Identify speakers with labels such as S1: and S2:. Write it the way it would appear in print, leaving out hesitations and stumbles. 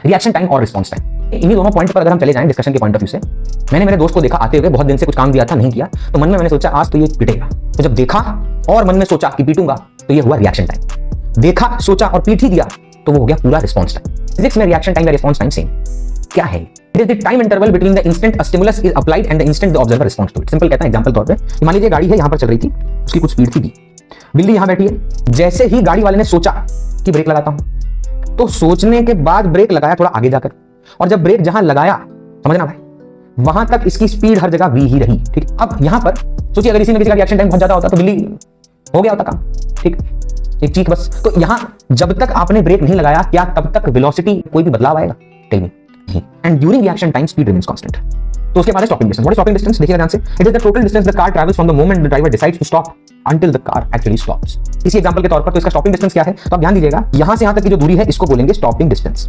S1: Reaction time और response time. इन्हीं दोनों पॉइंट पर अगर हम चले जाएं डिस्कशन के पॉइंट ऑफ व्यू से, मैंने मेरे दोस्त को देखा आते हुए, बहुत दिन से कुछ काम दिया था नहीं किया, तो मन में मैंने सोचा आज तो ये पिटेगा। तो जब देखा और मन में सोचा कि पीटूंगा, तो ये हुआ रिएक्शन टाइम। देखा, सोचा और पीट ही दिया तो वो हो गया पूरा रिस्पॉन्स टाइम। फिजिक्स में रिएक्शन टाइम या रिस्पॉन्स टाइम सेम क्या है? It is the time interval between the instant a stimulus is applied and the instant the observer response to it. Simple कहता है एग्जांपल तौर पे, मान लीजिए गाड़ी है, यहां पर चल रही थी, उसकी कुछ स्पीड थी भी, बिल्ली यहां बैठी है। जैसे ही गाड़ी वाले ने सोचा कि ब्रेक लगाता हूं, तो सोचने के बाद ब्रेक लगाया थोड़ा आगे जाकर, और जब ब्रेक जहां लगाया, समझना भाई, वहां तक इसकी स्पीड हर जगह वी ही रही। ठीक, अब यहां पर सोचिए अगर इसी में किसी का रिएक्शन टाइम बहुत ज्यादा होता तो बिल्ली हो गया होता काम। ठीक, एक चीख बस। तो यहां जब तक आपने ब्रेक नहीं लगाया, क्या तब तक वेलोसिटी कोई भी बदलाव आएगा? Tell me. And during reaction time speed remains constant. तो उसके बाद stopping distance. What is stopping distance? देखिएगा ध्यान से। It is the total distance the car travels from the moment the driver decides to stop until the car actually stops। इसी example के तौर पर तो इसका स्टॉपिंग डिस्टेंस क्या है? तो आप ध्यान दीजिएगा, यहां से यहां तक की जो दूरी है इसको बोलेंगे स्टॉपिंग डिस्टेंस।